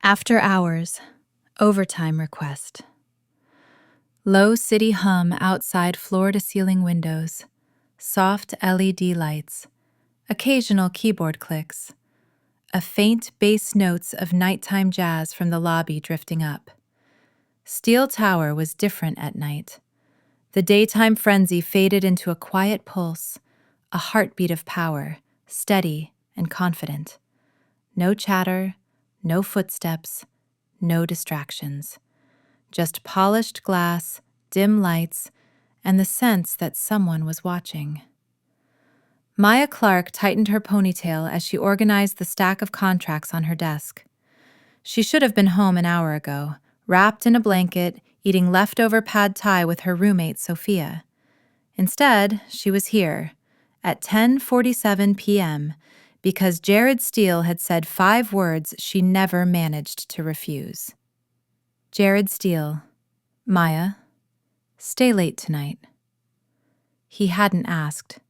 After hours, overtime request. Low city hum outside floor-to-ceiling windows, soft LED lights, occasional keyboard clicks, a faint bass notes of nighttime jazz from the lobby drifting up. Steele Tower was different at night. The daytime frenzy faded into a quiet pulse, a heartbeat of power, steady and confident. No chatter, no footsteps, no distractions. Just polished glass, dim lights, and the sense that someone was watching. Maya Clarke tightened her ponytail as she organized the stack of contracts on her desk. She should have been home an hour ago, wrapped in a blanket, eating leftover pad thai with her roommate Sophia. Instead, she was here, at 10:47 p.m., because Jared Steele had said 5 words she never managed to refuse. Jared Steele, Maya, stay late tonight. He hadn't asked.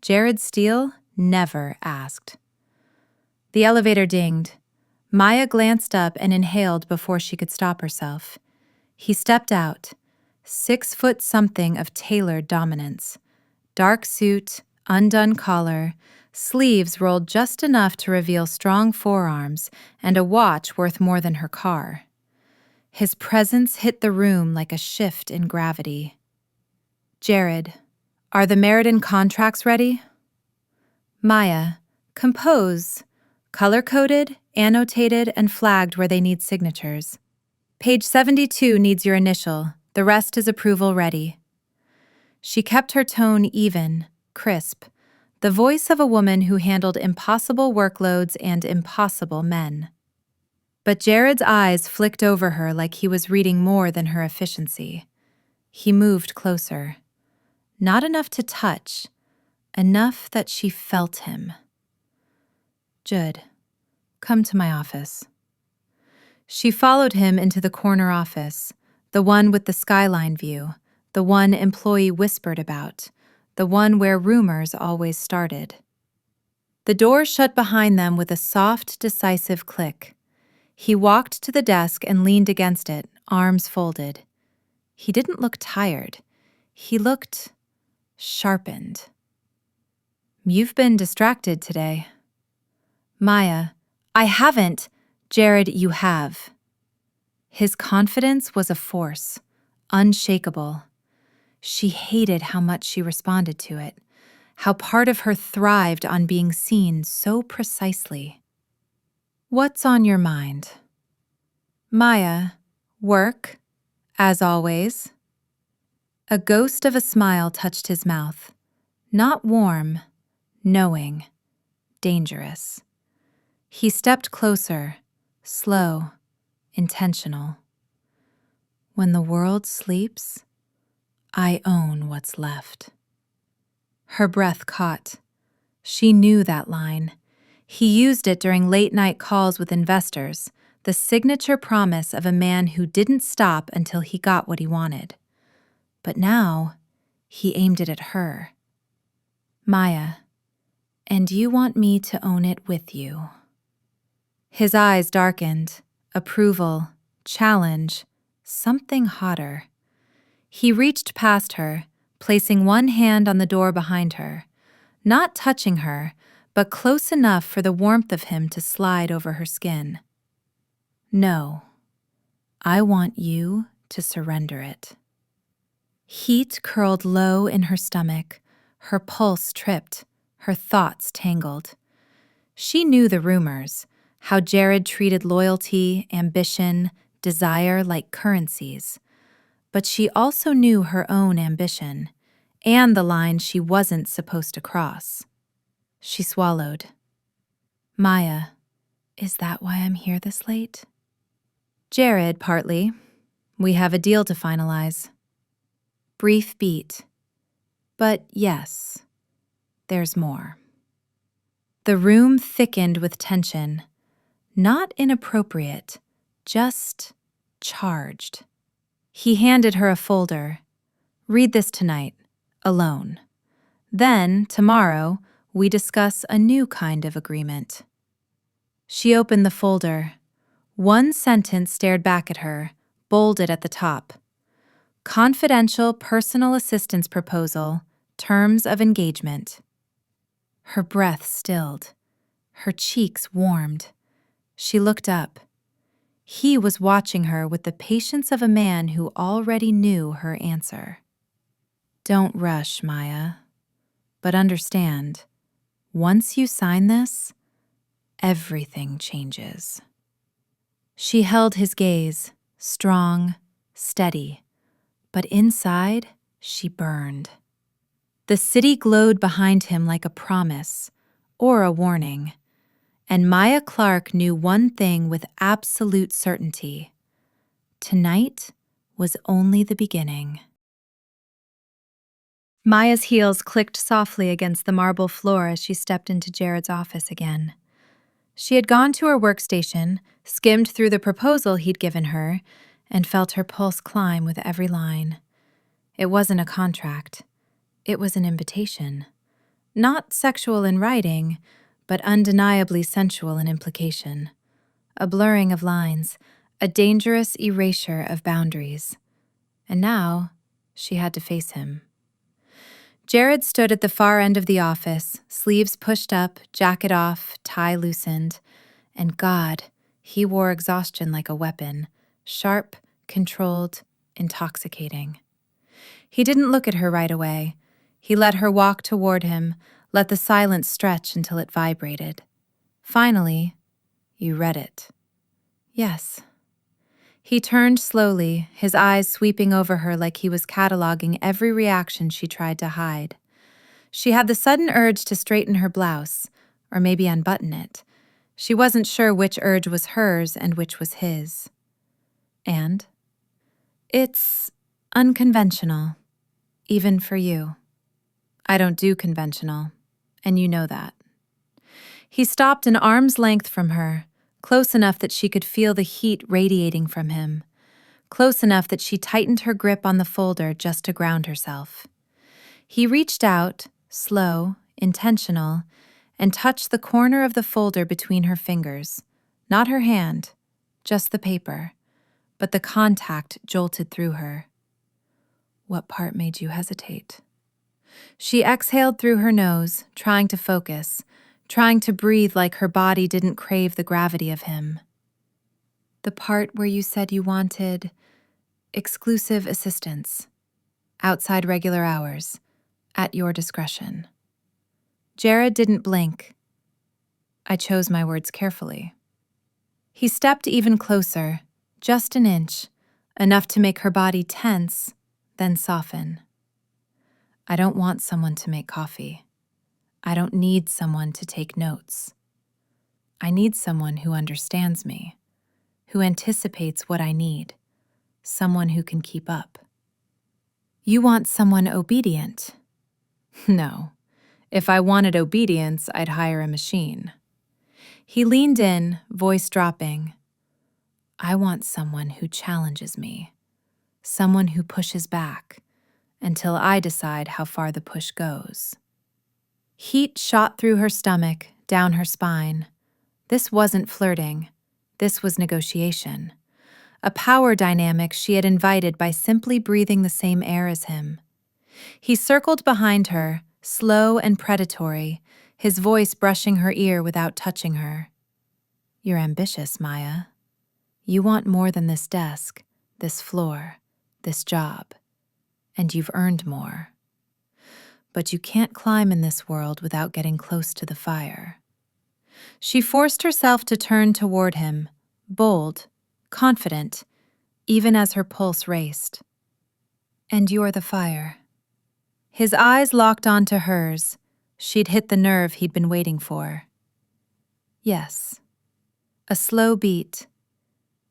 Jared Steele never asked. The elevator dinged. Maya glanced up and inhaled before she could stop herself. He stepped out, 6-foot-something of tailored dominance. Dark suit, undone collar, sleeves rolled just enough to reveal strong forearms, and a watch worth more than her car. His presence hit the room like a shift in gravity. Jared, are the Meriden contracts ready? Maya, compose. Color-coded, annotated, and flagged where they need signatures. Page 72 needs your initial. The rest is approval ready. She kept her tone even, crisp, the voice of a woman who handled impossible workloads and impossible men. But Jared's eyes flicked over her like he was reading more than her efficiency. He moved closer. Not enough to touch, enough that she felt him. Judd, come to my office. She followed him into the corner office, the one with the skyline view, the one employee whispered about, the one where rumors always started. The door shut behind them with a soft, decisive click. He walked to the desk and leaned against it, arms folded. He didn't look tired. He looked sharpened. You've been distracted today. Maya, I haven't. Jared, you have. His confidence was a force, unshakable. She hated how much she responded to it, how part of her thrived on being seen so precisely. What's on your mind? Maya, work, as always. A ghost of a smile touched his mouth. Not warm, knowing, dangerous. He stepped closer, slow, intentional. When the world sleeps, I own what's left. Her breath caught. She knew that line. He used it during late-night calls with investors, the signature promise of a man who didn't stop until he got what he wanted. But now, he aimed it at her. Maya, and you want me to own it with you. His eyes darkened. Approval, challenge, something hotter. He reached past her, placing one hand on the door behind her, not touching her, but close enough for the warmth of him to slide over her skin. No, I want you to surrender it. Heat curled low in her stomach, her pulse tripped, her thoughts tangled. She knew the rumors, how Jared treated loyalty, ambition, desire like currencies. But she also knew her own ambition, and the line she wasn't supposed to cross. She swallowed. Maya, is that why I'm here this late? Jared, partly. We have a deal to finalize. Brief beat. But yes, there's more. The room thickened with tension. Not inappropriate, just charged. He handed her a folder. Read this tonight, alone. Then, tomorrow, we discuss a new kind of agreement. She opened the folder. One sentence stared back at her, bolded at the top. Confidential personal assistance proposal, terms of engagement. Her breath stilled. Her cheeks warmed. She looked up. He was watching her with the patience of a man who already knew her answer. Don't rush, Maya. But understand, once you sign this, everything changes. She held his gaze, strong, steady, but inside, she burned. The city glowed behind him like a promise or a warning, and Maya Clarke knew one thing with absolute certainty. Tonight was only the beginning. Maya's heels clicked softly against the marble floor as she stepped into Jared's office again. She had gone to her workstation, skimmed through the proposal he'd given her, and felt her pulse climb with every line. It wasn't a contract. It was an invitation. Not sexual in writing, but undeniably sensual in implication. A blurring of lines, a dangerous erasure of boundaries. And now, she had to face him. Jared stood at the far end of the office, sleeves pushed up, jacket off, tie loosened. And God, he wore exhaustion like a weapon, sharp, controlled, intoxicating. He didn't look at her right away. He let her walk toward him, let the silence stretch until it vibrated. Finally, you read it. Yes. He turned slowly, his eyes sweeping over her like he was cataloging every reaction she tried to hide. She had the sudden urge to straighten her blouse, or maybe unbutton it. She wasn't sure which urge was hers and which was his. And it's unconventional, even for you. I don't do conventional, and you know that. He stopped an arm's length from her, close enough that she could feel the heat radiating from him, close enough that she tightened her grip on the folder just to ground herself. He reached out, slow, intentional, and touched the corner of the folder between her fingers, not her hand, just the paper, but the contact jolted through her. What part made you hesitate? She exhaled through her nose, trying to focus, trying to breathe like her body didn't crave the gravity of him. The part where you said you wanted exclusive assistance, outside regular hours, at your discretion. Jared didn't blink. I chose my words carefully. He stepped even closer, just an inch, enough to make her body tense, then soften. I don't want someone to make coffee. I don't need someone to take notes. I need someone who understands me, who anticipates what I need, someone who can keep up. You want someone obedient? No. If I wanted obedience, I'd hire a machine. He leaned in, voice dropping. I want someone who challenges me, someone who pushes back, until I decide how far the push goes. Heat shot through her stomach, down her spine. This wasn't flirting. This was negotiation. A power dynamic she had invited by simply breathing the same air as him. He circled behind her, slow and predatory, his voice brushing her ear without touching her. You're ambitious, Maya. You want more than this desk, this floor, this job. And you've earned more. But you can't climb in this world without getting close to the fire. She forced herself to turn toward him, bold, confident, even as her pulse raced. And you're the fire. His eyes locked onto hers. She'd hit the nerve he'd been waiting for. Yes. A slow beat,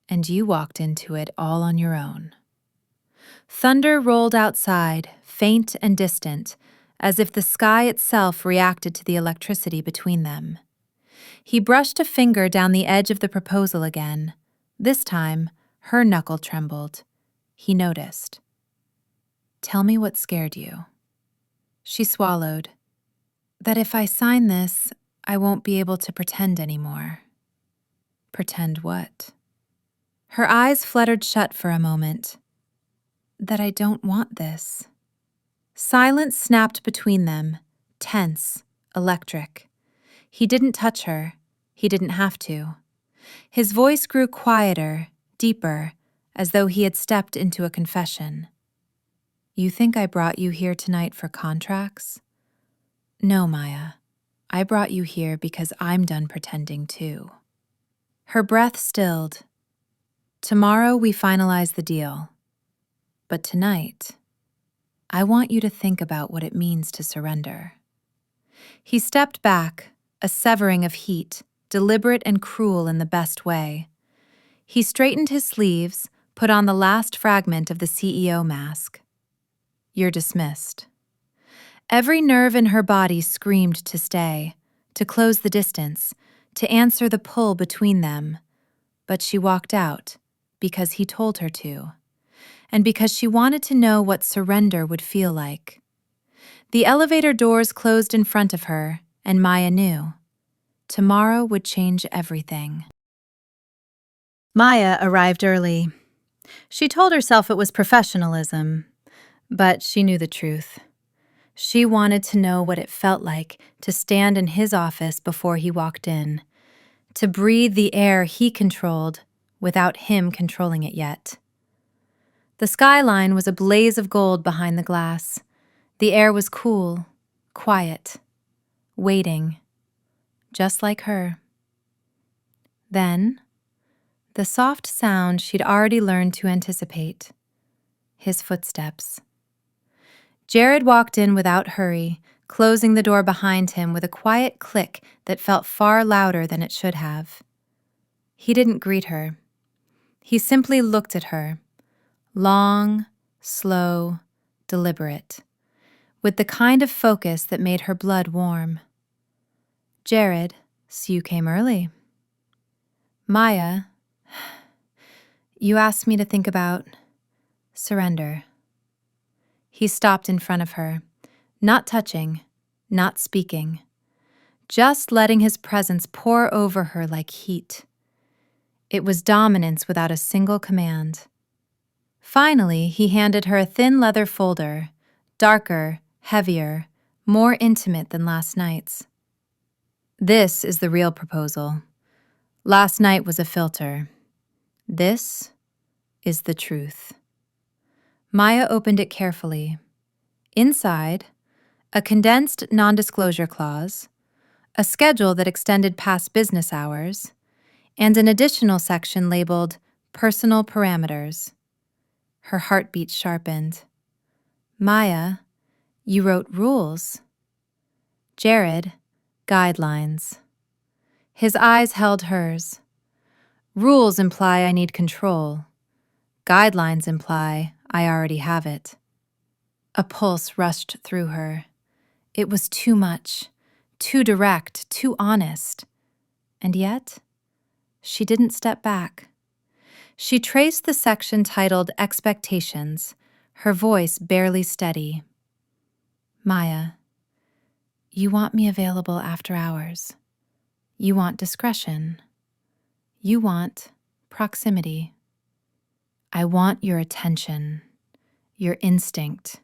and you walked into it all on your own. Thunder rolled outside, faint and distant, as if the sky itself reacted to the electricity between them. He brushed a finger down the edge of the proposal again. This time, her knuckle trembled. He noticed. Tell me what scared you. She swallowed. That if I sign this, I won't be able to pretend anymore. Pretend what? Her eyes fluttered shut for a moment. That I don't want this. Silence snapped between them, tense, electric. He didn't touch her. He didn't have to. His voice grew quieter, deeper, as though he had stepped into a confession. You think I brought you here tonight for contracts? No, Maya. I brought you here because I'm done pretending too. Her breath stilled. Tomorrow we finalize the deal. But tonight, I want you to think about what it means to surrender. He stepped back, a severing of heat, deliberate and cruel in the best way. He straightened his sleeves, put on the last fragment of the CEO mask. You're dismissed. Every nerve in her body screamed to stay, to close the distance, to answer the pull between them. But she walked out, because he told her to, and because she wanted to know what surrender would feel like. The elevator doors closed in front of her, and Maya knew. Tomorrow would change everything. Maya arrived early. She told herself it was professionalism, but she knew the truth. She wanted to know what it felt like to stand in his office before he walked in, to breathe the air he controlled without him controlling it yet. The skyline was a blaze of gold behind the glass. The air was cool, quiet, waiting, just like her. Then, the soft sound she'd already learned to anticipate, his footsteps. Jared walked in without hurry, closing the door behind him with a quiet click that felt far louder than it should have. He didn't greet her. He simply looked at her, long, slow, deliberate, with the kind of focus that made her blood warm. Jared, so you came early. Maya, you asked me to think about surrender. He stopped in front of her, not touching, not speaking, just letting his presence pour over her like heat. It was dominance without a single command. Finally, he handed her a thin leather folder, darker, heavier, more intimate than last night's. This is the real proposal. Last night was a filter. This is the truth. Maya opened it carefully. Inside, a condensed non-disclosure clause, a schedule that extended past business hours, and an additional section labeled Personal Parameters. Her heartbeat sharpened. Maya, you wrote rules. Jared, guidelines. His eyes held hers. Rules imply I need control. Guidelines imply I already have it. A pulse rushed through her. It was too much, too direct, too honest. And yet, she didn't step back. She traced the section titled Expectations, her voice barely steady. Maya, you want me available after hours. You want discretion. You want proximity. I want your attention, your instinct,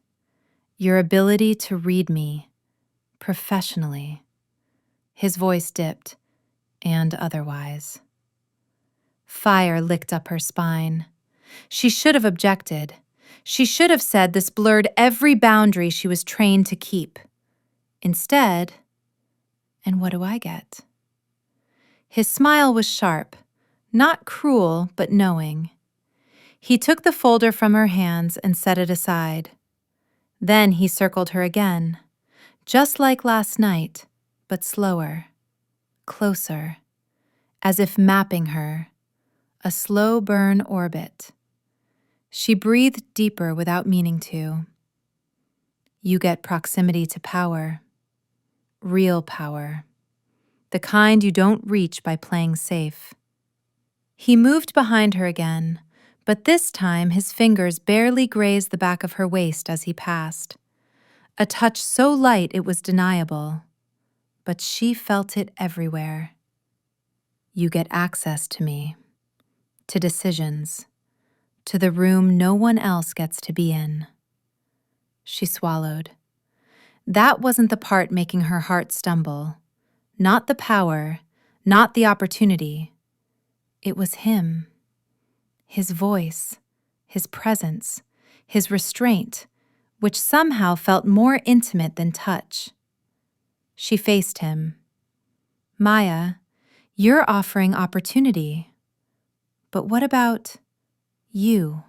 your ability to read me professionally. His voice dipped, and otherwise. Fire licked up her spine. She should have objected. She should have said this blurred every boundary she was trained to keep. Instead, and what do I get? His smile was sharp, not cruel, but knowing. He took the folder from her hands and set it aside. Then he circled her again, just like last night, but slower, closer, as if mapping her, a slow burn orbit. She breathed deeper without meaning to. You get proximity to power, real power, the kind you don't reach by playing safe. He moved behind her again, but this time his fingers barely grazed the back of her waist as he passed. A touch so light it was deniable, but she felt it everywhere. You get access to me, to decisions, to the room no one else gets to be in. She swallowed. That wasn't the part making her heart stumble. Not the power, not the opportunity. It was him. His voice, his presence, his restraint, which somehow felt more intimate than touch. She faced him. Maya, you're offering opportunity. But what about you?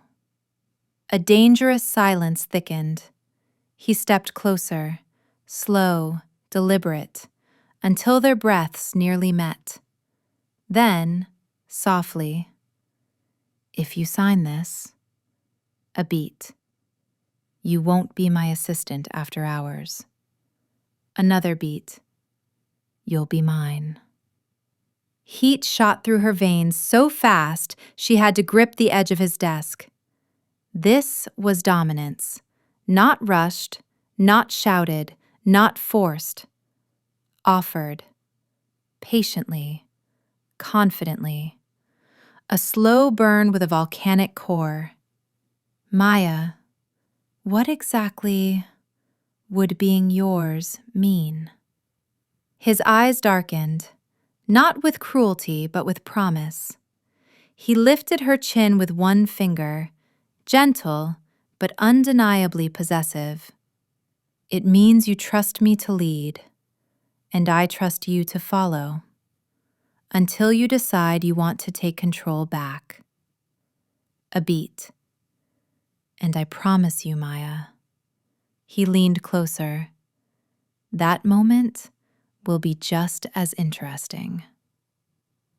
A dangerous silence thickened. He stepped closer, slow, deliberate, until their breaths nearly met. Then, softly, if you sign this, a beat. You won't be my assistant after hours. Another beat. You'll be mine. Heat shot through her veins so fast she had to grip the edge of his desk. This was dominance. Not rushed, not shouted, not forced. Offered. Patiently. Confidently. A slow burn with a volcanic core. Maya, what exactly would being yours mean? His eyes darkened, not with cruelty, but with promise. He lifted her chin with one finger, gentle, but undeniably possessive. It means you trust me to lead, and I trust you to follow, until you decide you want to take control back. A beat. And I promise you, Maya. He leaned closer. That moment will be just as interesting.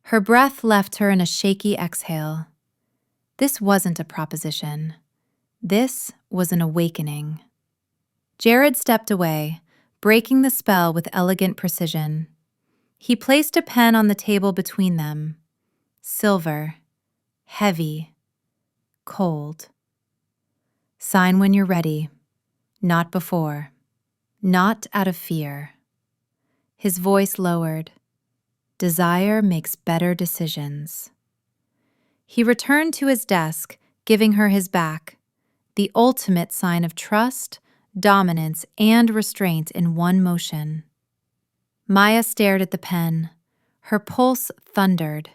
Her breath left her in a shaky exhale. This wasn't a proposition. This was an awakening. Jared stepped away, breaking the spell with elegant precision. He placed a pen on the table between them. Silver, heavy, cold. Sign when you're ready, not before, not out of fear. His voice lowered. Desire makes better decisions. He returned to his desk, giving her his back, the ultimate sign of trust, dominance, and restraint in one motion. Maya stared at the pen. Her pulse thundered.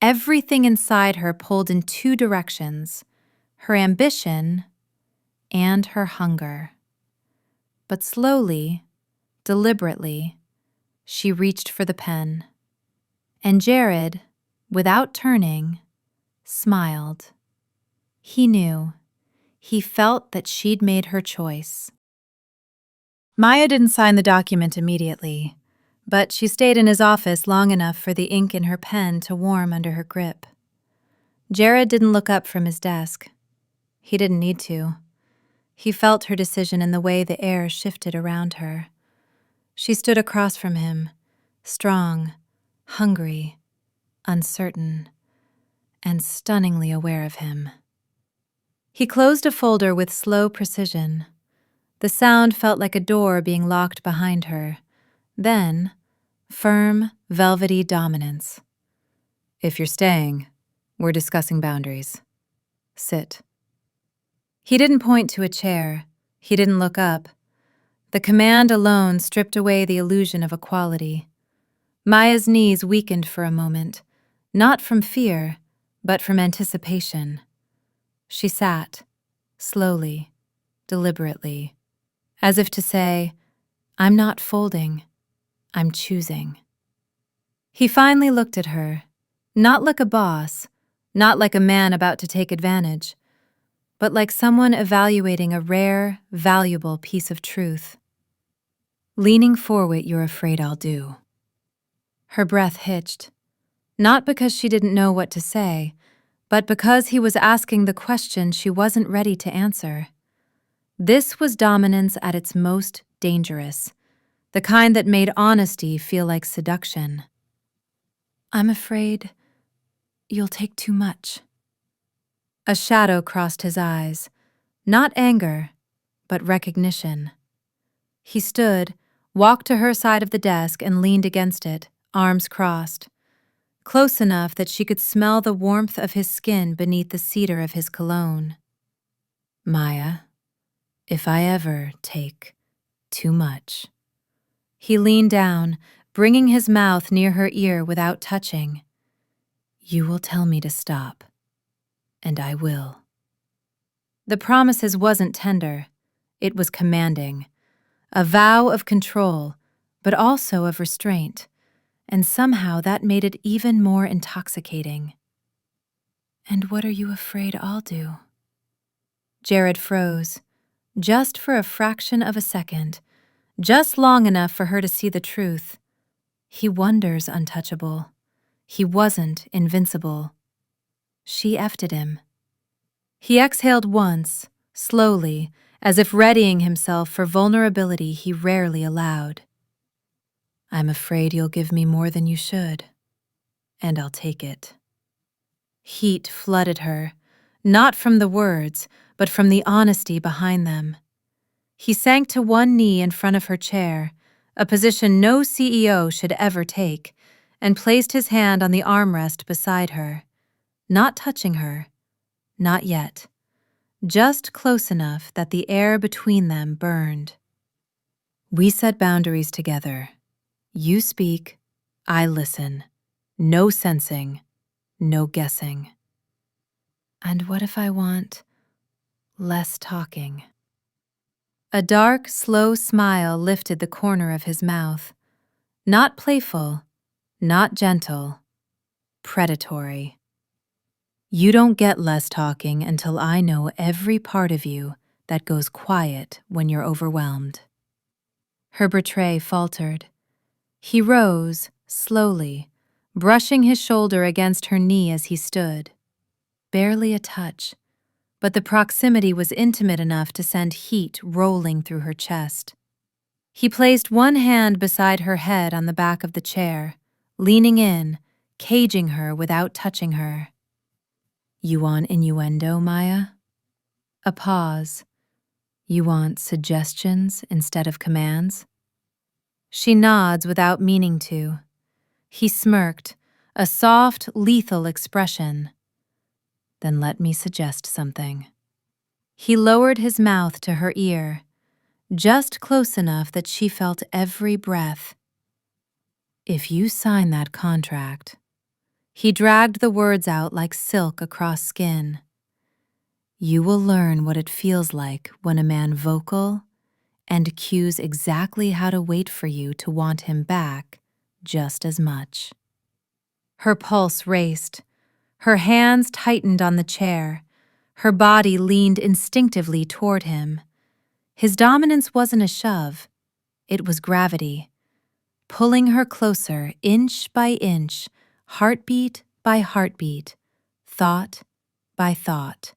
Everything inside her pulled in two directions, her ambition and her hunger. But slowly, deliberately, she reached for the pen. And Jared, without turning, smiled. He knew. He felt that she'd made her choice. Maya didn't sign the document immediately, but she stayed in his office long enough for the ink in her pen to warm under her grip. Jared didn't look up from his desk. He didn't need to. He felt her decision in the way the air shifted around her. She stood across from him, strong, hungry, uncertain, and stunningly aware of him. He closed a folder with slow precision. The sound felt like a door being locked behind her. Then, firm, velvety dominance. If you're staying, we're discussing boundaries. Sit. He didn't point to a chair. He didn't look up. The command alone stripped away the illusion of equality. Maya's knees weakened for a moment, not from fear, but from anticipation. She sat, slowly, deliberately, as if to say, I'm not folding, I'm choosing. He finally looked at her, not like a boss, not like a man about to take advantage, but like someone evaluating a rare, valuable piece of truth. Leaning forward, you're afraid I'll do. Her breath hitched, not because she didn't know what to say, but because he was asking the question she wasn't ready to answer. This was dominance at its most dangerous, the kind that made honesty feel like seduction. I'm afraid you'll take too much. A shadow crossed his eyes, not anger, but recognition. He stood, walked to her side of the desk and leaned against it, arms crossed. close enough that she could smell the warmth of his skin beneath the cedar of his cologne. Maya, if I ever take too much. He leaned down, bringing his mouth near her ear without touching. You will tell me to stop, and I will. The promises wasn't tender, it was commanding, a vow of control, but also of restraint, and somehow that made it even more intoxicating. And what are you afraid I'll do? Jared froze, just for a fraction of a second, just long enough for her to see the truth. He wonders untouchable. He wasn't invincible. She effed at him. He exhaled once, slowly, as if readying himself for vulnerability he rarely allowed. I'm afraid you'll give me more than you should, and I'll take it. Heat flooded her, not from the words, but from the honesty behind them. He sank to one knee in front of her chair, a position no CEO should ever take, and placed his hand on the armrest beside her, not touching her, not yet, just close enough that the air between them burned. We set boundaries together. You speak, I listen. No sensing, no guessing. And what if I want less talking? A dark, slow smile lifted the corner of his mouth. Not playful, not gentle, predatory. You don't get less talking until I know every part of you that goes quiet when you're overwhelmed. Her betray faltered. He rose, slowly, brushing his shoulder against her knee as he stood. Barely a touch, but the proximity was intimate enough to send heat rolling through her chest. He placed one hand beside her head on the back of the chair, leaning in, caging her without touching her. You want innuendo, Maya? A pause. You want suggestions instead of commands? She nods without meaning to. He smirked, a soft, lethal expression. Then let me suggest something. He lowered his mouth to her ear, just close enough that she felt every breath. If you sign that contract, he dragged the words out like silk across skin. You will learn what it feels like when a man vocal and cues exactly how to wait for you to want him back just as much. Her pulse raced. Her hands tightened on the chair. Her body leaned instinctively toward him. His dominance wasn't a shove. It was gravity, pulling her closer inch by inch, heartbeat by heartbeat, thought by thought.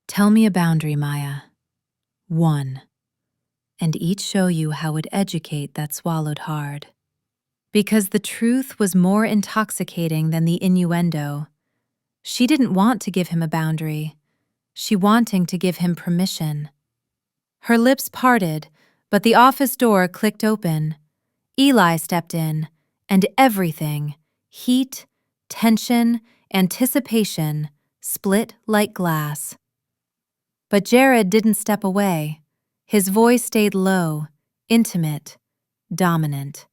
Tell me a boundary, Maya. One. And each show you how it'd educate that swallowed hard. Because the truth was more intoxicating than the innuendo. She didn't want to give him a boundary. She wanting to give him permission. Her lips parted, but the office door clicked open. Eli stepped in, and everything, heat, tension, anticipation, split like glass. But Jared didn't step away. His voice stayed low, intimate, dominant.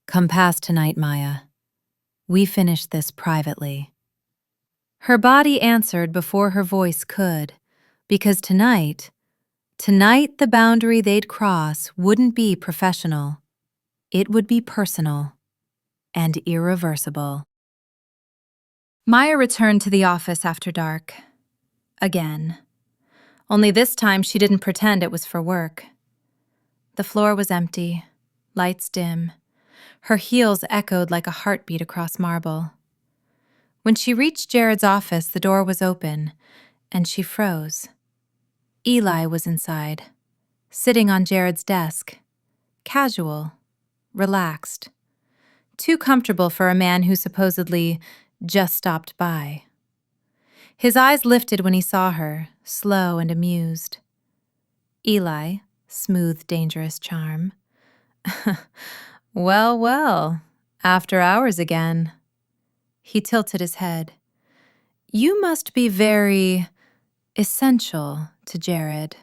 Come past tonight, Maya. We finished this privately. Her body answered before her voice could, because tonight the boundary they'd cross wouldn't be professional. It would be personal and irreversible. Maya returned to the office after dark. Again. Only this time she didn't pretend it was for work. The floor was empty, lights dim. Her heels echoed like a heartbeat across marble. When she reached Jared's office, the door was open, and she froze. Eli was inside, sitting on Jared's desk, casual, relaxed, too comfortable for a man who supposedly just stopped by. His eyes lifted when he saw her, slow and amused. Eli, smooth, dangerous charm. Well, after hours again. He tilted his head. You must be very essential to Jared.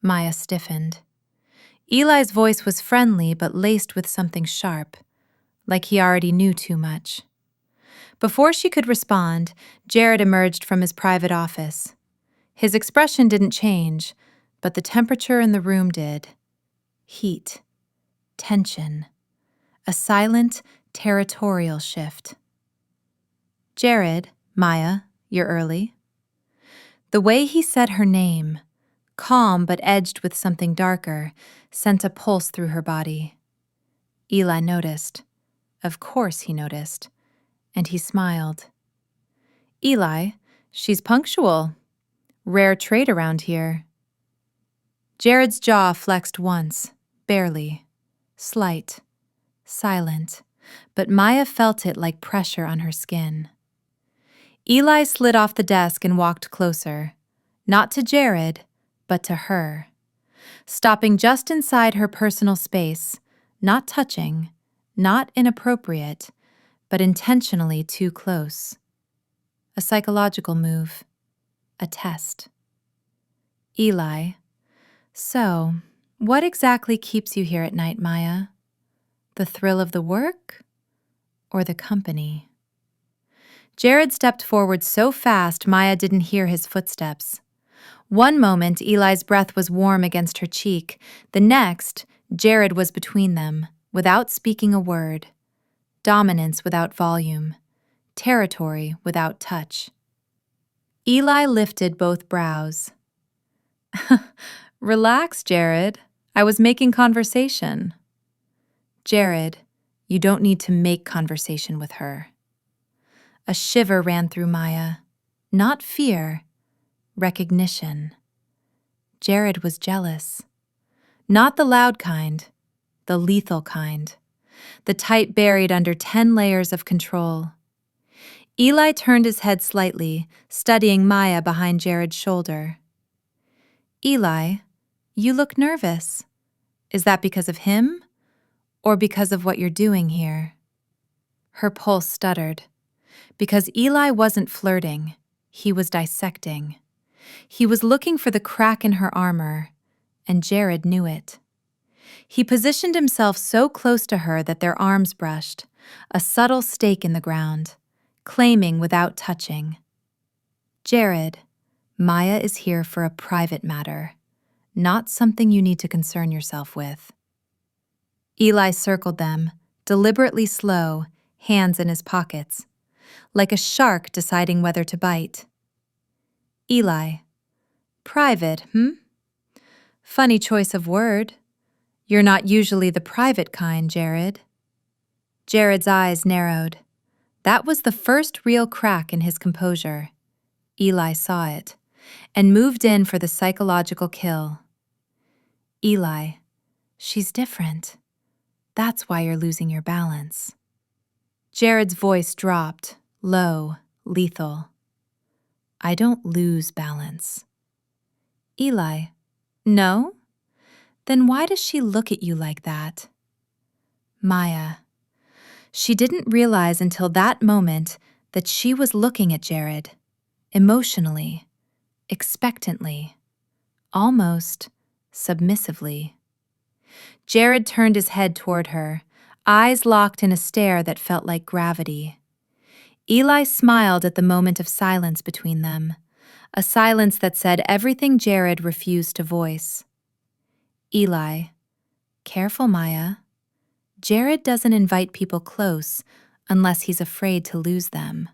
Maya stiffened. Eli's voice was friendly but laced with something sharp, like he already knew too much. Before she could respond, Jared emerged from his private office. His expression didn't change, but the temperature in the room did. Heat. Tension. A silent, territorial shift. Jared, Maya, you're early. The way he said her name, calm but edged with something darker, sent a pulse through her body. Eli noticed. Of course he noticed. And he smiled. Eli, she's punctual. Rare trait around here. Jared's jaw flexed once, barely. Slight. Silent. But Maya felt it like pressure on her skin. Eli slid off the desk and walked closer. Not to Jared, but to her. Stopping just inside her personal space, not touching, not inappropriate, but intentionally too close. A psychological move. A test. Eli, so, what exactly keeps you here at night, Maya? The thrill of the work or the company? Jared stepped forward so fast Maya didn't hear his footsteps. One moment, Eli's breath was warm against her cheek. The next, Jared was between them, without speaking a word. Dominance without volume. Territory without touch. Eli lifted both brows. Relax, Jared. I was making conversation. Jared, you don't need to make conversation with her. A shiver ran through Maya. Not fear. Recognition. Jared was jealous. Not the loud kind, the lethal kind. The type buried under 10 layers of control. Eli turned his head slightly, studying Maya behind Jared's shoulder. Eli, you look nervous. Is that because of him, or because of what you're doing here? Her pulse stuttered. Because Eli wasn't flirting, he was dissecting. He was looking for the crack in her armor, and Jared knew it. He positioned himself so close to her that their arms brushed, a subtle stake in the ground, claiming without touching. Jared, Maya is here for a private matter, not something you need to concern yourself with. Eli circled them, deliberately slow, hands in his pockets, like a shark deciding whether to bite. Eli, private, Funny choice of word. You're not usually the private kind, Jared. Jared's eyes narrowed. That was the first real crack in his composure. Eli saw it, and moved in for the psychological kill. Eli, she's different. That's why you're losing your balance. Jared's voice dropped, low, lethal. I don't lose balance. Eli, no? Then why does she look at you like that? Maya. She didn't realize until that moment that she was looking at Jared, emotionally, expectantly, almost submissively. Jared turned his head toward her, eyes locked in a stare that felt like gravity. Eli smiled at the moment of silence between them, a silence that said everything Jared refused to voice. Eli, careful, Maya. Jared doesn't invite people close unless he's afraid to lose them.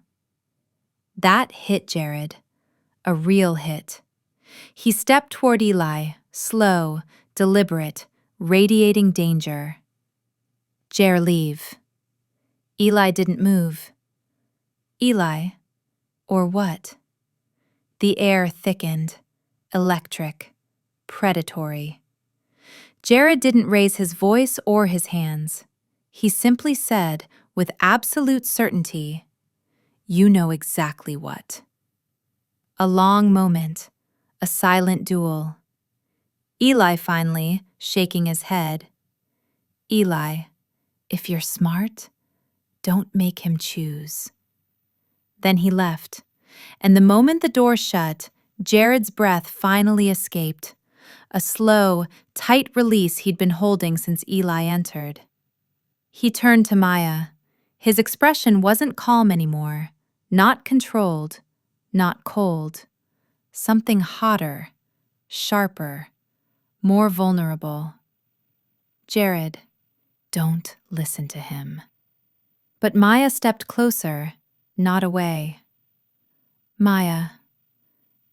That hit Jared, a real hit. He stepped toward Eli, slow, deliberate, radiating danger. Jer, leave. Eli didn't move. Eli, or what? The air thickened, electric, predatory. Jared didn't raise his voice or his hands. He simply said, with absolute certainty, "You know exactly what." A long moment, a silent duel. Eli finally, shaking his head. Eli, if you're smart, Don't make him choose. Then he left, and the moment the door shut, Jared's breath finally escaped, a slow, tight release he'd been holding since Eli entered. He turned to Maya. His expression wasn't calm anymore, not controlled, not cold. Something hotter, sharper, more vulnerable. Jared, don't listen to him. But Maya stepped closer, not away. Maya,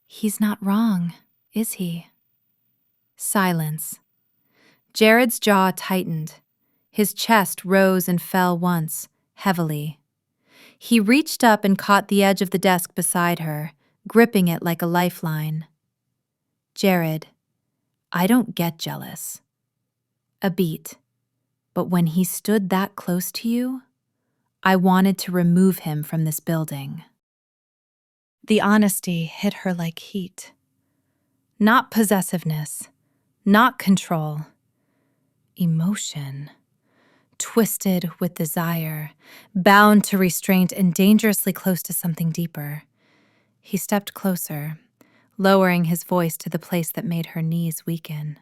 he's not wrong, is he? Silence. Jared's jaw tightened. His chest rose and fell once, heavily. He reached up and caught the edge of the desk beside her, gripping it like a lifeline. Jared, I don't get jealous. A beat. But when he stood that close to you, I wanted to remove him from this building. The honesty hit her like heat. Not possessiveness, not control. Emotion. Twisted with desire, bound to restraint and dangerously close to something deeper. He stepped closer, lowering his voice to the place that made her knees weaken.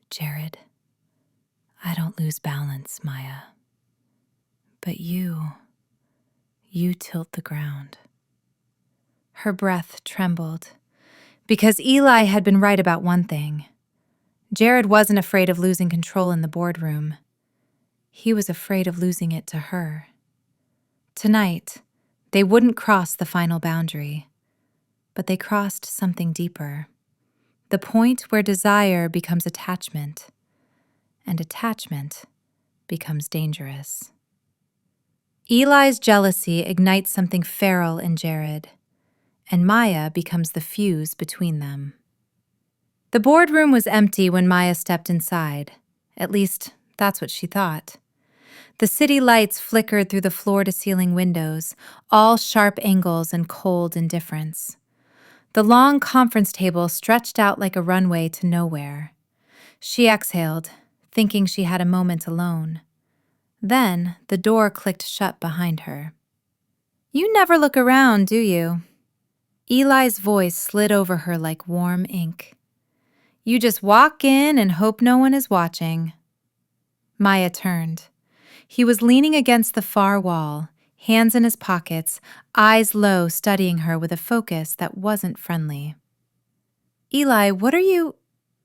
Jared, I don't lose balance, Maya. But you tilt the ground. Her breath trembled, because Eli had been right about one thing. Jared wasn't afraid of losing control in the boardroom. He was afraid of losing it to her. Tonight, they wouldn't cross the final boundary, but they crossed something deeper. The point where desire becomes attachment, and attachment becomes dangerous. Eli's jealousy ignites something feral in Jared, and Maya becomes the fuse between them. The boardroom was empty when Maya stepped inside. At least, that's what she thought. The city lights flickered through the floor-to-ceiling windows, all sharp angles and cold indifference. The long conference table stretched out like a runway to nowhere. She exhaled, thinking she had a moment alone. Then the door clicked shut behind her. You never look around, do you? Eli's voice slid over her like warm ink. You just walk in and hope no one is watching. Maya turned. He was leaning against the far wall, hands in his pockets, eyes low, studying her with a focus that wasn't friendly. Eli, what are you...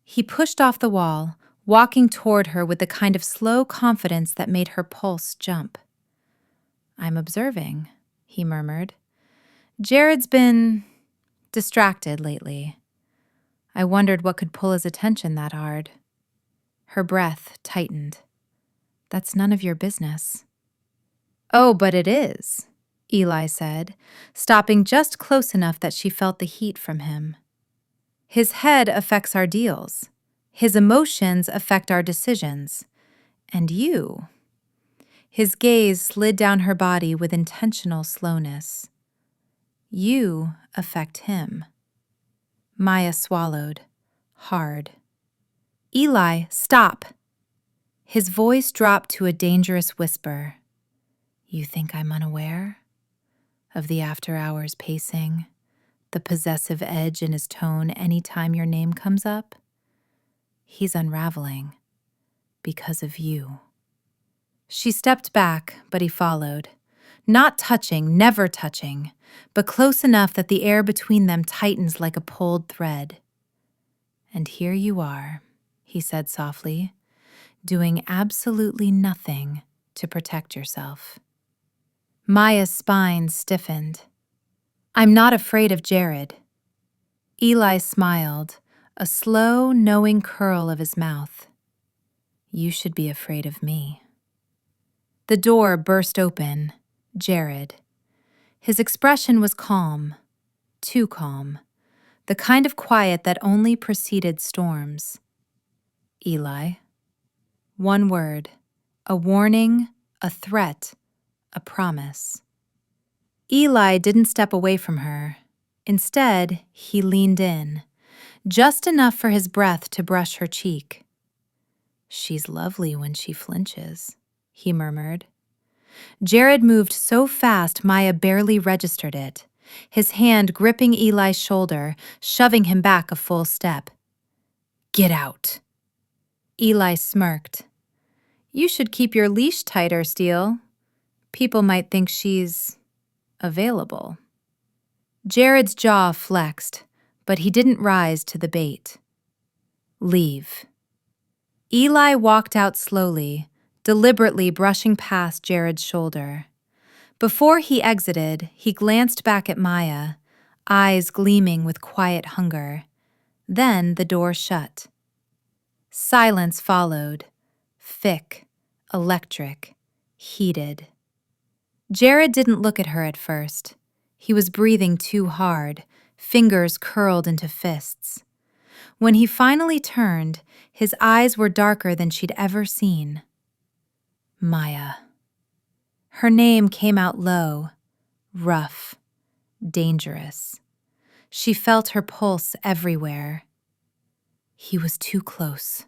He pushed off the wall, walking toward her with the kind of slow confidence that made her pulse jump. I'm observing, he murmured. Jared's been distracted lately. I wondered what could pull his attention that hard. Her breath tightened. That's none of your business. Oh, but it is, Eli said, stopping just close enough that she felt the heat from him. His head affects our deals. His emotions affect our decisions. And you. His gaze slid down her body with intentional slowness. You affect him. Maya swallowed, hard. Eli, stop! His voice dropped to a dangerous whisper. You think I'm unaware? Of the after-hours pacing, the possessive edge in his tone any time your name comes up? He's unraveling because of you. She stepped back, but he followed. Not touching, never touching, but close enough that the air between them tightens like a pulled thread. And here you are, he said softly, doing absolutely nothing to protect yourself. Maya's spine stiffened. I'm not afraid of Jared. Eli smiled, a slow, knowing curl of his mouth. You should be afraid of me. The door burst open. Jared. His expression was calm, too calm, the kind of quiet that only preceded storms. Eli. One word, a warning, a threat, a promise. Eli didn't step away from her. Instead, he leaned in, just enough for his breath to brush her cheek. She's lovely when she flinches, he murmured. Jared moved so fast Maya barely registered it, his hand gripping Eli's shoulder, shoving him back a full step. "Get out." Eli smirked. "You should keep your leash tighter, Steele. People might think she's available." Jared's jaw flexed, but he didn't rise to the bait. "Leave." Eli walked out slowly, deliberately brushing past Jared's shoulder. Before he exited, he glanced back at Maya, eyes gleaming with quiet hunger. Then the door shut. Silence followed, thick, electric, heated. Jared didn't look at her at first. He was breathing too hard, fingers curled into fists. When he finally turned, his eyes were darker than she'd ever seen. Maya. Her name came out low, rough, dangerous. She felt her pulse everywhere. "He was too close,"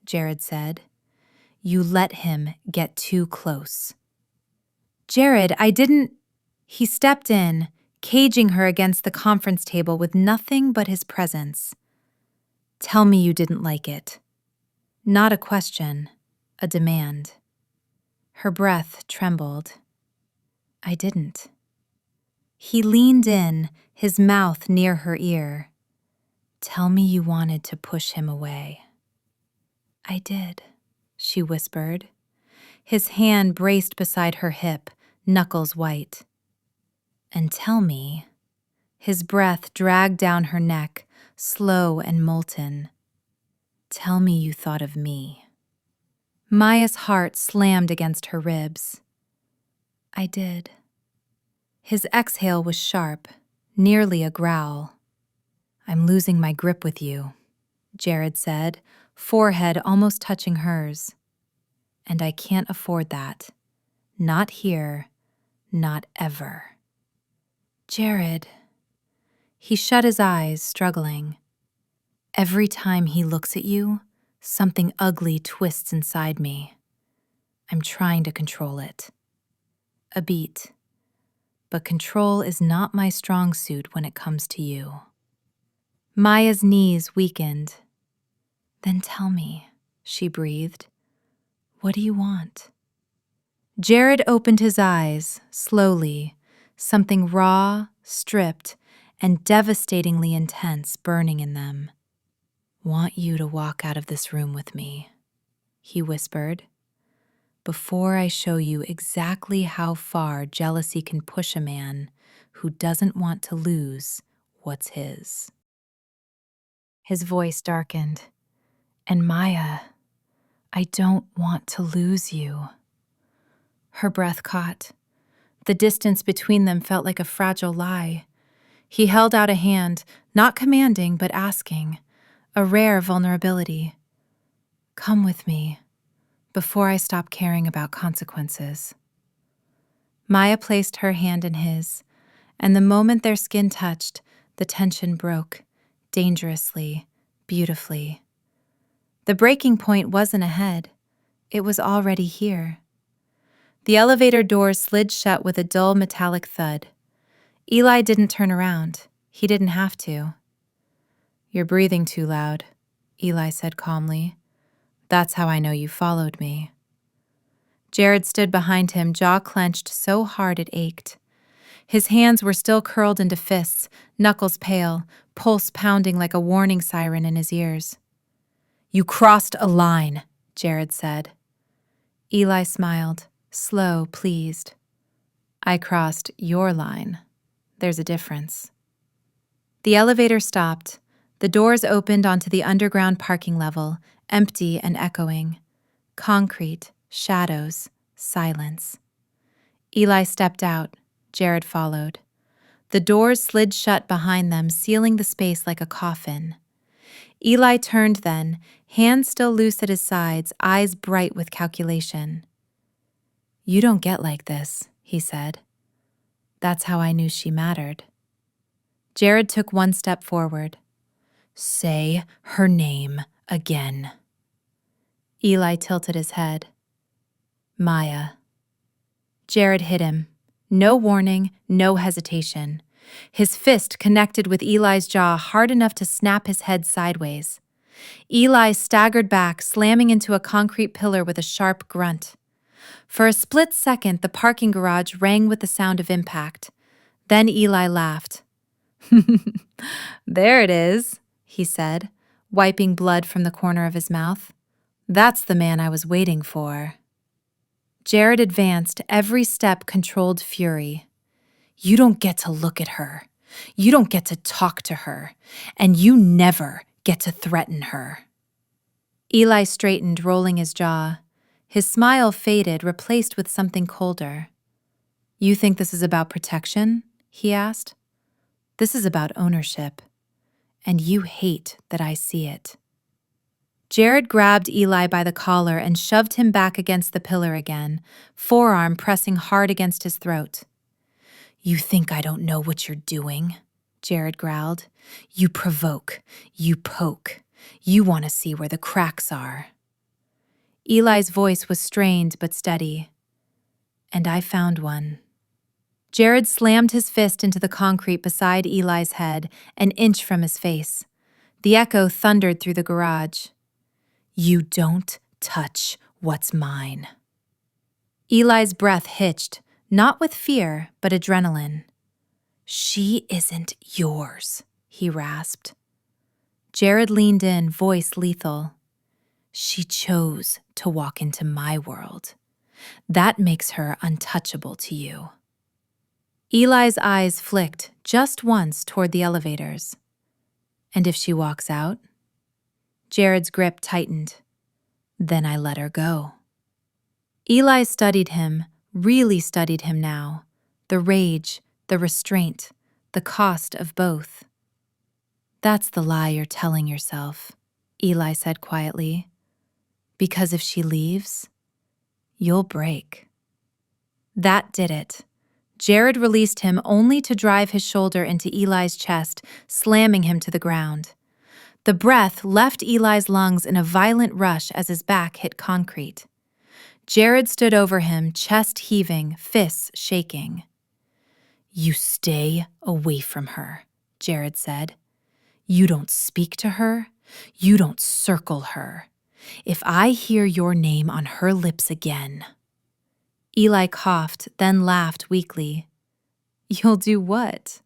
Jared said. "You let him get too close." "Jared, I didn't—" He stepped in, caging her against the conference table with nothing but his presence. "Tell me you didn't like it." Not a question, a demand. Her breath trembled. "I didn't." He leaned in, his mouth near her ear. "Tell me you wanted to push him away." "I did," she whispered. His hand braced beside her hip, knuckles white. "And tell me," his breath dragged down her neck, slow and molten. "Tell me you thought of me." Maya's heart slammed against her ribs. "I did." His exhale was sharp, nearly a growl. "I'm losing my grip with you," Jared said, forehead almost touching hers. "And I can't afford that. Not here, not ever." "Jared." He shut his eyes, struggling. "Every time he looks at you, something ugly twists inside me. I'm trying to control it. A beat. But control is not my strong suit when it comes to you." Maya's knees weakened. "Then tell me," she breathed. "What do you want?" Jared opened his eyes, slowly, something raw, stripped, and devastatingly intense burning in them. "Want you to walk out of this room with me," he whispered, "before I show you exactly how far jealousy can push a man who doesn't want to lose what's his." His voice darkened. "And Maya, I don't want to lose you." Her breath caught. The distance between them felt like a fragile lie. He held out a hand, not commanding but asking, a rare vulnerability. "Come with me, before I stop caring about consequences." Maya placed her hand in his, and the moment their skin touched, the tension broke, dangerously, beautifully. The breaking point wasn't ahead. It was already here. The elevator doors slid shut with a dull metallic thud. Eli didn't turn around. He didn't have to. "You're breathing too loud," Eli said calmly. "That's how I know you followed me." Jared stood behind him, jaw clenched so hard it ached. His hands were still curled into fists, knuckles pale, pulse pounding like a warning siren in his ears. "You crossed a line," Jared said. Eli smiled, slow, pleased. "I crossed your line. There's a difference." The elevator stopped. The doors opened onto the underground parking level, empty and echoing. Concrete, shadows, silence. Eli stepped out. Jared followed. The doors slid shut behind them, sealing the space like a coffin. Eli turned then, hands still loose at his sides, eyes bright with calculation. "You don't get like this," he said. That's how I knew she mattered. Jared took one step forward. "Say her name again." Eli tilted his head. "Maya." Jared hit him. No warning, no hesitation. His fist connected with Eli's jaw hard enough to snap his head sideways. Eli staggered back, slamming into a concrete pillar with a sharp grunt. For a split second, the parking garage rang with the sound of impact. Then Eli laughed. "There it is," he said, wiping blood from the corner of his mouth. "That's the man I was waiting for." Jared advanced, every step controlled fury. "You don't get to look at her. You don't get to talk to her. And you never get to threaten her." Eli straightened, rolling his jaw. His smile faded, replaced with something colder. "You think this is about protection?" he asked. "This is about ownership. And you hate that I see it." Jared grabbed Eli by the collar and shoved him back against the pillar again, forearm pressing hard against his throat. "You think I don't know what you're doing?" Jared growled. "You provoke. You poke. You want to see where the cracks are." Eli's voice was strained but steady. "And I found one." Jared slammed his fist into the concrete beside Eli's head, an inch from his face. The echo thundered through the garage. "You don't touch what's mine." Eli's breath hitched, not with fear, but adrenaline. "She isn't yours," he rasped. Jared leaned in, voice lethal. "She chose to walk into my world. That makes her untouchable to you." Eli's eyes flicked just once toward the elevators. "And if she walks out?" Jared's grip tightened. "Then I let her go." Eli studied him, really studied him now. The rage, the restraint, the cost of both. "That's the lie you're telling yourself," Eli said quietly. "Because if she leaves, you'll break." That did it. Jared released him only to drive his shoulder into Eli's chest, slamming him to the ground. The breath left Eli's lungs in a violent rush as his back hit concrete. Jared stood over him, chest heaving, fists shaking. "You stay away from her," Jared said. "You don't speak to her. You don't circle her. If I hear your name on her lips again..." Eli coughed, then laughed weakly. "You'll do what?"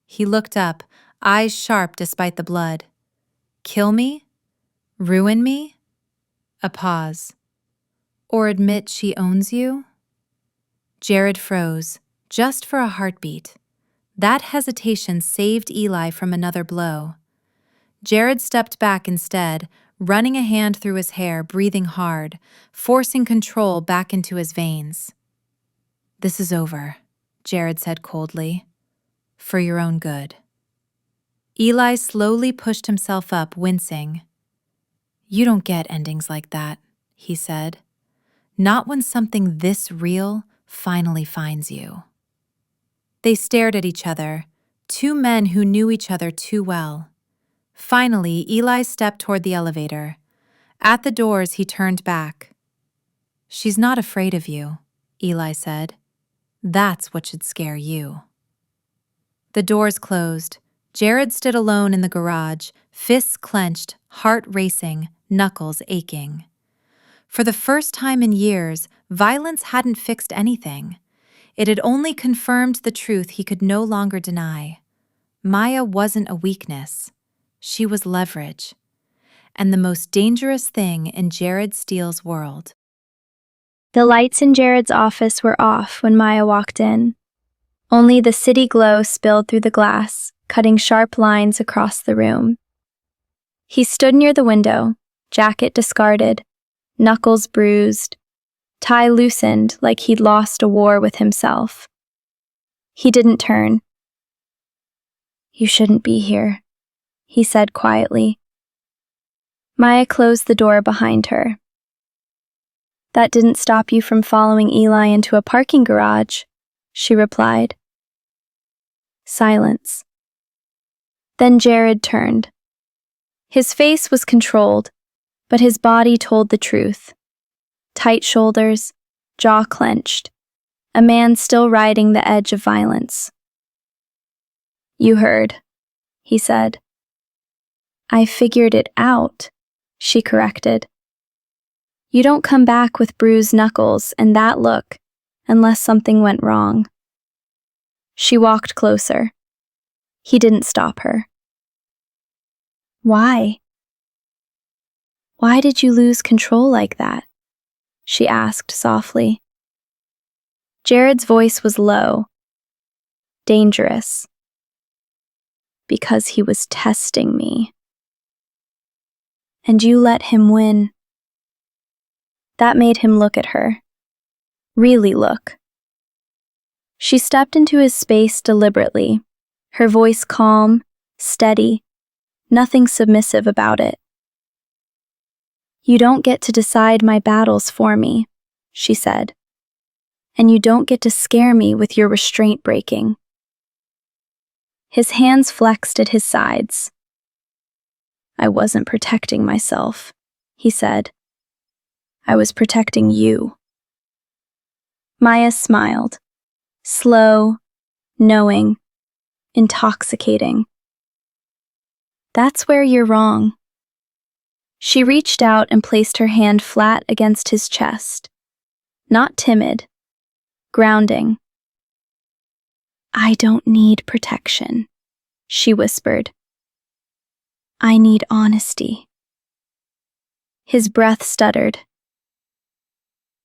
He looked up, eyes sharp despite the blood. "Kill me? Ruin me?" A pause. "Or admit she owns you?" Jared froze, just for a heartbeat. That hesitation saved Eli from another blow. Jared stepped back instead, running a hand through his hair, breathing hard, forcing control back into his veins. "This is over," Jared said coldly. "For your own good." Eli slowly pushed himself up, wincing. "You don't get endings like that," he said. "Not when something this real finally finds you." They stared at each other, two men who knew each other too well. Finally, Eli stepped toward the elevator. At the doors, he turned back. "She's not afraid of you," Eli said. "That's what should scare you." The doors closed. Jared stood alone in the garage, fists clenched, heart racing, knuckles aching. For the first time in years, violence hadn't fixed anything. It had only confirmed the truth he could no longer deny. Maya wasn't a weakness. She was leverage. And the most dangerous thing in Jared Steele's world. The lights in Jared's office were off when Maya walked in. Only the city glow spilled through the glass, cutting sharp lines across the room. He stood near the window, jacket discarded, knuckles bruised, tie loosened like he'd lost a war with himself. He didn't turn. "You shouldn't be here," he said quietly. Maya closed the door behind her. "That didn't stop you from following Eli into a parking garage," she replied. Silence. Then Jared turned. His face was controlled, but his body told the truth. Tight shoulders, jaw clenched, a man still riding the edge of violence. "You heard," he said. "I figured it out," she corrected. "You don't come back with bruised knuckles and that look unless something went wrong." She walked closer. He didn't stop her. "Why? Why did you lose control like that?" she asked softly. Jared's voice was low, dangerous. "Because he was testing me. And you let him win." That made him look at her. Really look. She stepped into his space deliberately, her voice calm, steady, nothing submissive about it. "You don't get to decide my battles for me," she said. "And you don't get to scare me with your restraint breaking." His hands flexed at his sides. "I wasn't protecting myself," he said. "I was protecting you." Maya smiled. Slow, knowing, intoxicating. "That's where you're wrong." She reached out and placed her hand flat against his chest. Not timid, grounding. "I don't need protection," she whispered. "I need honesty." His breath stuttered.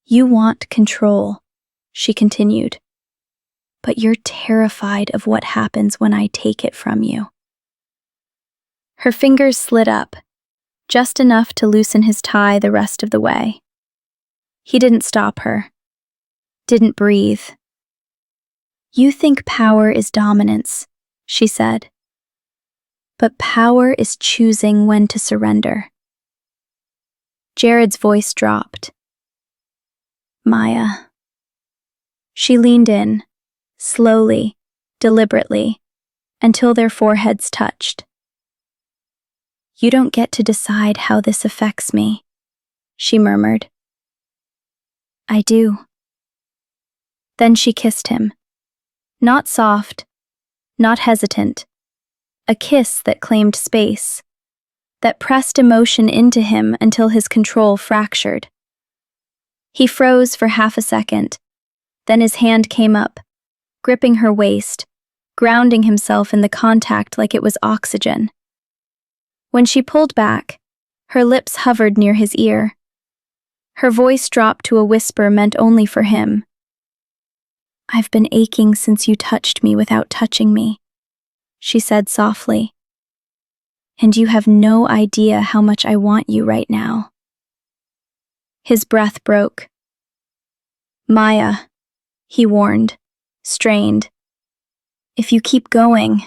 "You want control," she continued. "But you're terrified of what happens when I take it from you." Her fingers slid up, just enough to loosen his tie the rest of the way. He didn't stop her. Didn't breathe. "You think power is dominance," she said. "But power is choosing when to surrender." Jared's voice dropped. "Maya." She leaned in, slowly, deliberately, until their foreheads touched. "You don't get to decide how this affects me," she murmured. "I do." Then she kissed him. Not soft, not hesitant. A kiss that claimed space, that pressed emotion into him until his control fractured. He froze for half a second, then his hand came up, gripping her waist, grounding himself in the contact like it was oxygen. When she pulled back, her lips hovered near his ear. Her voice dropped to a whisper meant only for him. "I've been aching since you touched me without touching me," she said softly. "And you have no idea how much I want you right now." His breath broke. "Maya," he warned, strained. "If you keep going."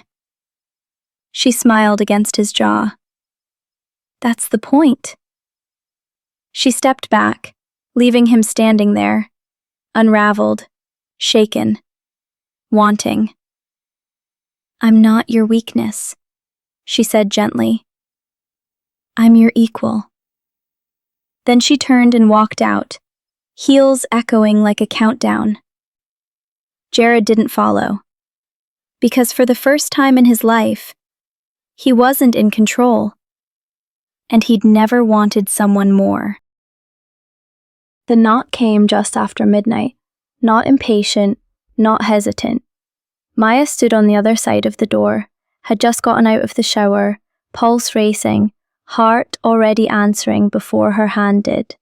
She smiled against his jaw. "That's the point." She stepped back, leaving him standing there, unraveled, shaken, wanting. "I'm not your weakness," she said gently. "I'm your equal." Then she turned and walked out, heels echoing like a countdown. Jared didn't follow. Because for the first time in his life, he wasn't in control. And he'd never wanted someone more. The knock came just after midnight, not impatient, not hesitant. Maya stood on the other side of the door, had just gotten out of the shower, pulse racing, heart already answering before her hand did.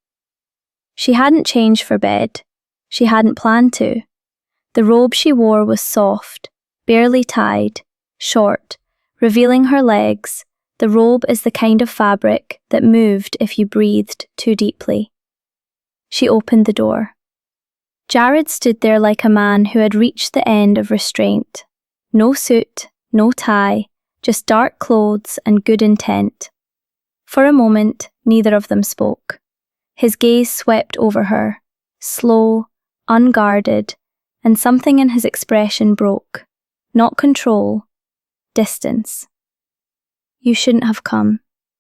She hadn't changed for bed. She hadn't planned to. The robe she wore was soft, barely tied, short, revealing her legs. The robe is the kind of fabric that moved if you breathed too deeply. She opened the door. Jared stood there like a man who had reached the end of restraint. No suit, no tie, just dark clothes and good intent. For a moment, neither of them spoke. His gaze swept over her, slow, unguarded, and something in his expression broke. Not control, distance. "You shouldn't have come,"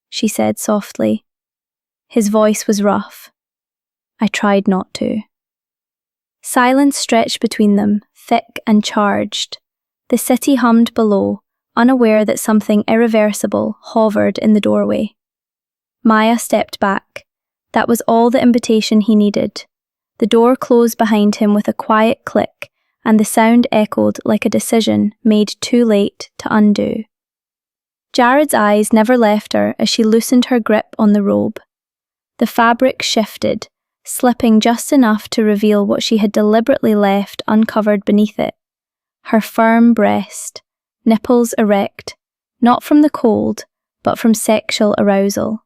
she said softly. His voice was rough. "I tried not to." Silence stretched between them, thick and charged. The city hummed below, unaware that something irreversible hovered in the doorway. Maya stepped back. That was all the invitation he needed. The door closed behind him with a quiet click, and the sound echoed like a decision made too late to undo. Jared's eyes never left her as she loosened her grip on the robe. The fabric shifted, slipping just enough to reveal what she had deliberately left uncovered beneath it. Her firm breast, nipples erect, not from the cold, but from sexual arousal.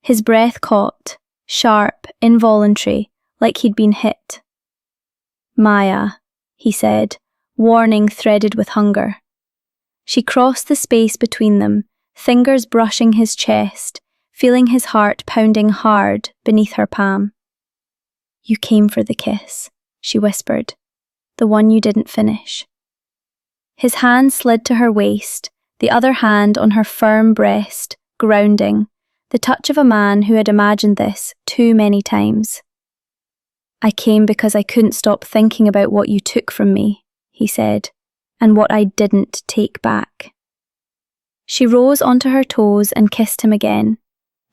His breath caught, sharp, involuntary, like he'd been hit. "Maya," he said, warning threaded with hunger. She crossed the space between them, fingers brushing his chest, feeling his heart pounding hard beneath her palm. "You came for the kiss," she whispered, "the one you didn't finish." His hand slid to her waist, the other hand on her firm breast, grounding, the touch of a man who had imagined this too many times. "I came because I couldn't stop thinking about what you took from me," he said, "and what I didn't take back." She rose onto her toes and kissed him again.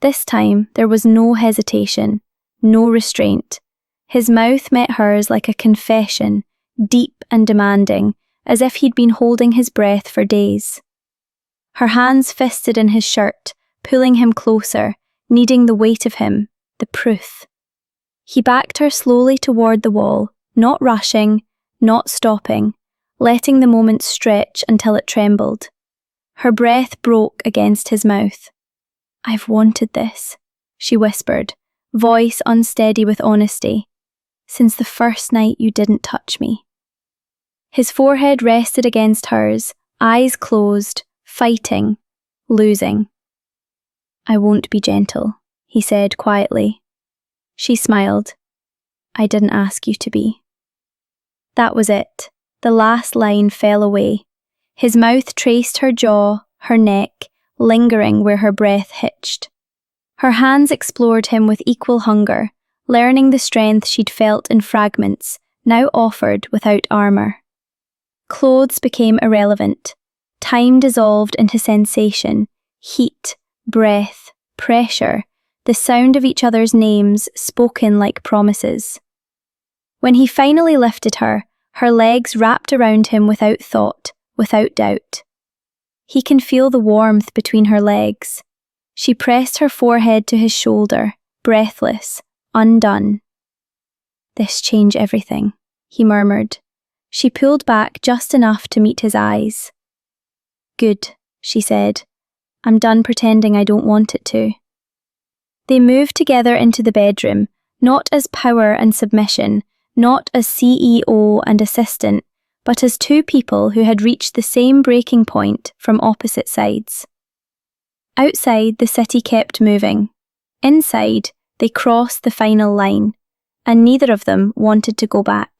This time there was no hesitation, no restraint. His mouth met hers like a confession, deep and demanding, as if he'd been holding his breath for days. Her hands fisted in his shirt, pulling him closer, needing the weight of him, the proof. He backed her slowly toward the wall, not rushing, not stopping, letting the moment stretch until it trembled. Her breath broke against his mouth. "I've wanted this," she whispered, voice unsteady with honesty, "since the first night you didn't touch me." His forehead rested against hers, eyes closed, fighting, losing. "I won't be gentle," he said quietly. She smiled. "I didn't ask you to be." That was it. The last line fell away. His mouth traced her jaw, her neck, lingering where her breath hitched. Her hands explored him with equal hunger, learning the strength she'd felt in fragments, now offered without armour. Clothes became irrelevant. Time dissolved into sensation, heat, breath, pressure, the sound of each other's names spoken like promises. When he finally lifted her, her legs wrapped around him without thought, without doubt. He can feel the warmth between her legs. She pressed her forehead to his shoulder, breathless, undone. "This changed everything," he murmured. She pulled back just enough to meet his eyes. "Good," she said. "I'm done pretending I don't want it to." They moved together into the bedroom, not as power and submission, not as CEO and assistant, but as two people who had reached the same breaking point from opposite sides. Outside, the city kept moving. Inside, they crossed the final line, and neither of them wanted to go back.